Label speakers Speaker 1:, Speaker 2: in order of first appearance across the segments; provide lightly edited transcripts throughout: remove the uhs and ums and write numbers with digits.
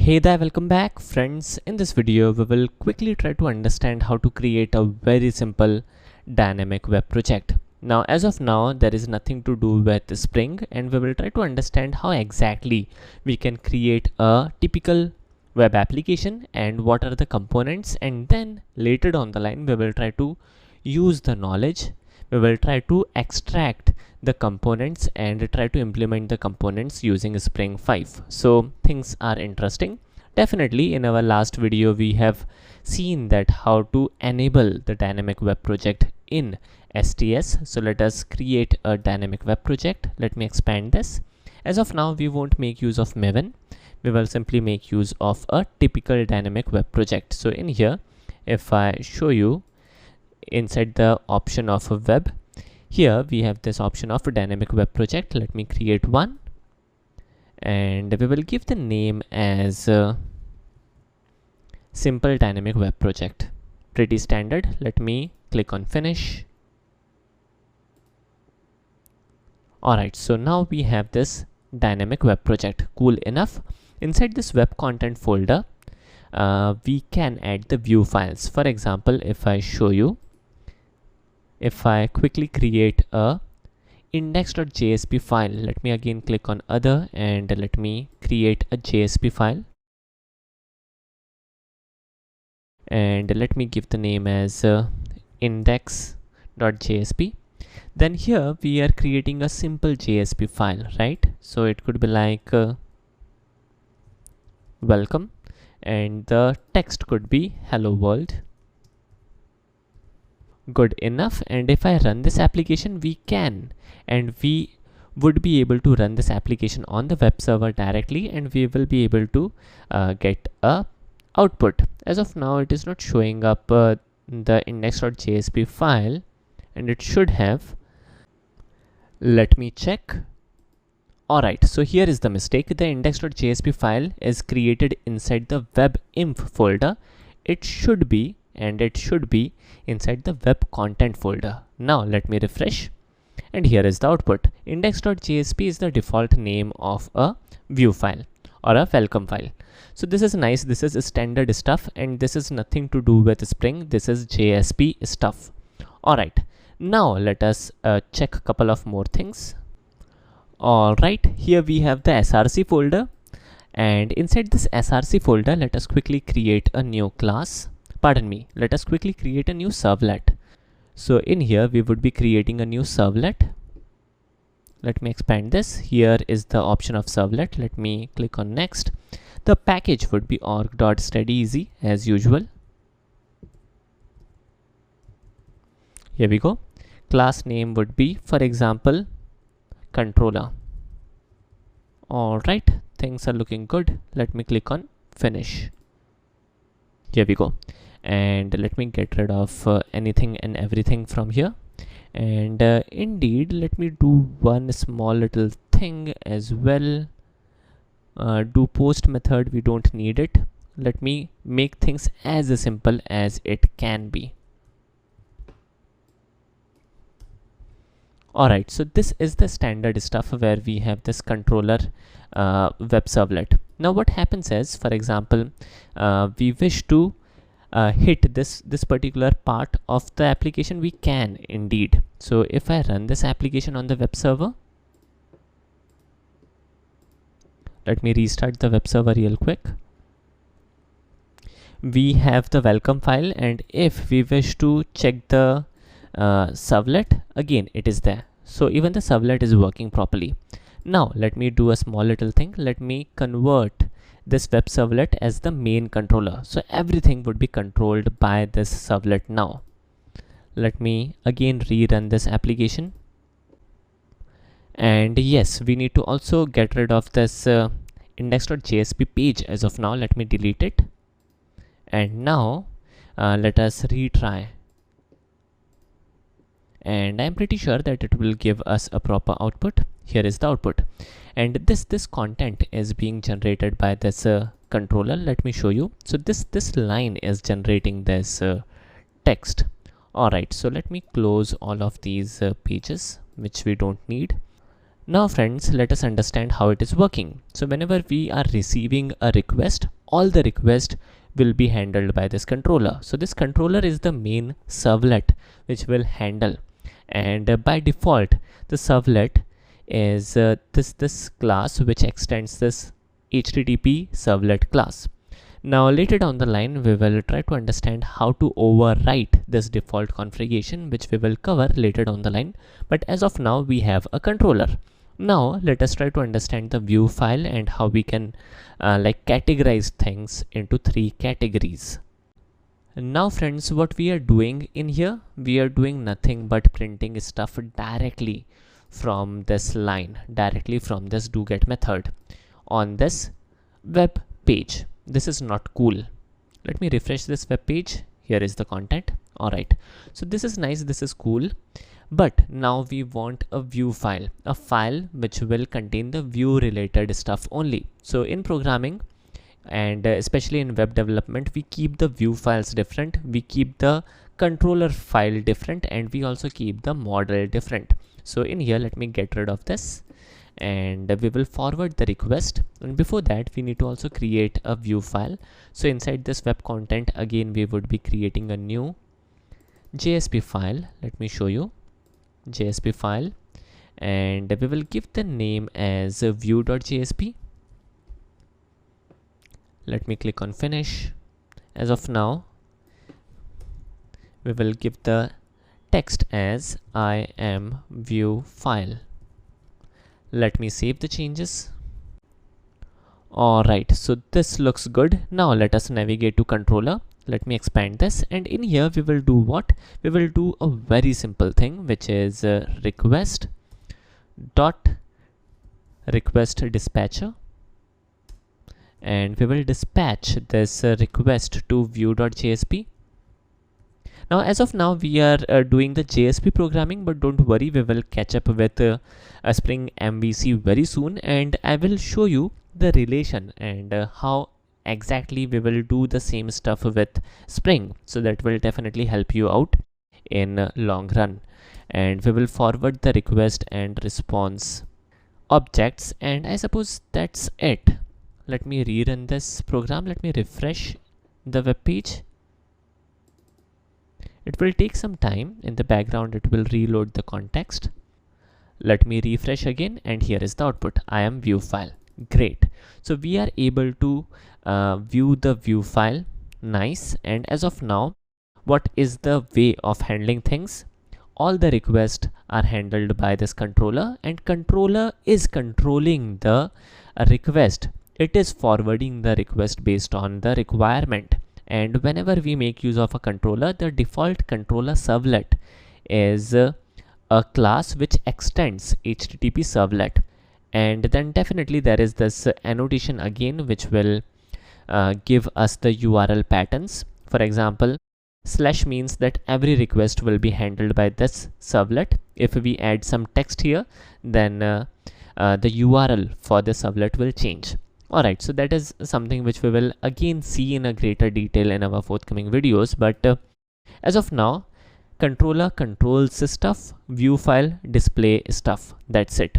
Speaker 1: Hey there, welcome back friends. In this video we will quickly try to understand how to create a very simple dynamic web project. Now as of now there is nothing to do with Spring, and we will try to understand how exactly we can create a typical web application and what are the components, and then later down the line we will try to use the knowledge. We will try to extract the components and try to implement the components using Spring 5. So things are interesting. Definitely in our last video we have seen that how to enable the dynamic web project in STS. So let us create a dynamic web project. Let me expand this. As of now we won't make use of Maven. We will simply make use of a typical dynamic web project. So in here, if I show you inside the option of a web, here we have this option of a dynamic web project. Let me create one, and we will give the name as simple dynamic web project. Pretty standard. Let me click on finish. Alright, so now we have this dynamic web project. Cool enough. Inside this web content folder, we can add the view files. For example, if I show you, if I quickly create a index.jsp file, let me again click on other and let me create a JSP file, and let me give the name as index.jsp. Then here we are creating a simple JSP file, right? So it could be like welcome, and the text could be hello world. Good enough. And if I run this application, we would be able to run this application on the web server directly, and we will be able to get a output. As of now it is not showing up the index.jsp file, and it should have. Let me check. Alright, so here is the mistake. The index.jsp file is created inside the webinf folder. It should be inside the web content folder. Now let me refresh, and here is the output. Index.jsp is the default name of a view file or a welcome file. So this is nice. This is standard stuff, and this is nothing to do with Spring. This is JSP stuff. Alright, now let us check a couple of more things. Alright, here we have the src folder, and inside this src folder let us quickly create a new class. Pardon me, let us quickly create a new servlet. So in here we would be creating a new servlet. Let me expand this. Here is the option of servlet. Let me click on next. The package would be org.steadyz as usual. Here we go. Class name would be, for example, controller. Alright, things are looking good. Let me click on finish. Here we go. And let me get rid of anything and everything from here. And indeed, let me do one small little thing as well. Do post method, we don't need it. Let me make things as simple as it can be. Alright, so this is the standard stuff where we have this controller web servlet. Now what happens is, for example, we wish to hit this particular part of the application. We can indeed. So if I run this application on the web server, let me restart the web server real quick. We have the welcome file, and if we wish to check the servlet, again it is there. So even the servlet is working properly. Now let me do a small little thing. Let me convert this web servlet as the main controller. So everything would be controlled by this servlet now. Let me again rerun this application. And yes, we need to also get rid of this index.jsp page as of now. Let me delete it. And now let us retry. And I'm pretty sure that it will give us a proper output. Here is the output, and this content is being generated by this controller. Let me show you. So this line is generating this text. Alright, so let me close all of these pages which we don't need. Now friends, let us understand how it is working. So whenever we are receiving a request, all the requests will be handled by this controller. So this controller is the main servlet which will handle, and by default the servlet is this class which extends this HTTP servlet class. Now later down the line we will try to understand how to overwrite this default configuration, which we will cover later down the line, but as of now we have a controller. Now let us try to understand the view file and how we can categorize things into 3 categories. Now friends, what we are doing in here, we are doing nothing but printing stuff directly from this line, directly from this doGet method on this web page. This is not cool. Let me refresh this web page. Here is the content. Alright, so this is nice, this is cool. But now we want a view file, a file which will contain the view related stuff only. So in programming and especially in web development, we keep the view files different, we keep the controller file different, and we also keep the model different. So in here, let me get rid of this and we will forward the request, and before that we need to also create a view file. So inside this web content, again we would be creating a new JSP file. Let me show you JSP file, and we will give the name as view.jsp. Let me click on finish. As of now we will give the text as I am view file. Let me save the changes. Alright, so this looks good. Now let us navigate to controller. Let me expand this, and in here we will do what? We will do a very simple thing, which is request dispatcher, and we will dispatch this request to view.jsp. Now as of now we are doing the JSP programming, but don't worry, we will catch up with Spring MVC very soon, and I will show you the relation and how exactly we will do the same stuff with Spring. So that will definitely help you out in long run. And we will forward the request and response objects, and I suppose that's it. Let me rerun this program. Let me refresh the web page. It will take some time. In the background it will reload the context. Let me refresh again, and here is the output. I am view file. Great. So we are able to view the view file. Nice. And as of now, what is the way of handling things? All the requests are handled by this controller, and controller is controlling the request. It is forwarding the request based on the requirement. And whenever we make use of a controller, the default controller servlet is a class which extends HTTP servlet. And then definitely there is this annotation again, which will give us the URL patterns. For example, slash means that every request will be handled by this servlet. If we add some text here, then the URL for the servlet will change. Alright, so that is something which we will again see in a greater detail in our forthcoming videos. But as of now, controller controls stuff, view file display stuff. That's it.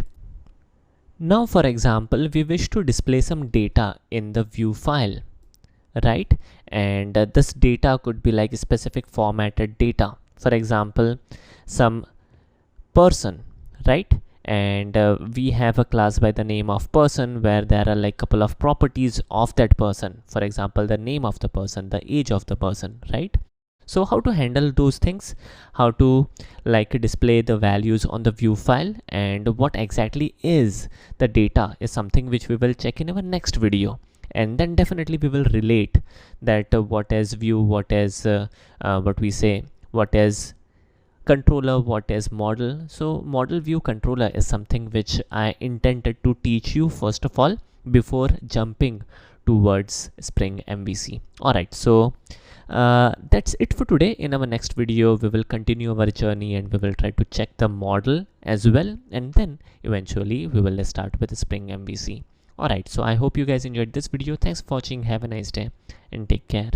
Speaker 1: Now for example, we wish to display some data in the view file, right? And this data could be like specific formatted data. For example, some person, right? And we have a class by the name of person, where there are like couple of properties of that person. For example, the name of the person, the age of the person, right? So how to handle those things, how to like display the values on the view file, and what exactly is the data is something which we will check in our next video. And then definitely we will relate that what is view, what is what is controller, what is model. So model view controller is something which I intended to teach you first of all before jumping towards Spring MVC. Alright, so that's it for today. In our next video we will continue our journey and we will try to check the model as well, and then eventually we will start with Spring MVC. Alright, so I hope you guys enjoyed this video. Thanks for watching. Have a nice day and take care.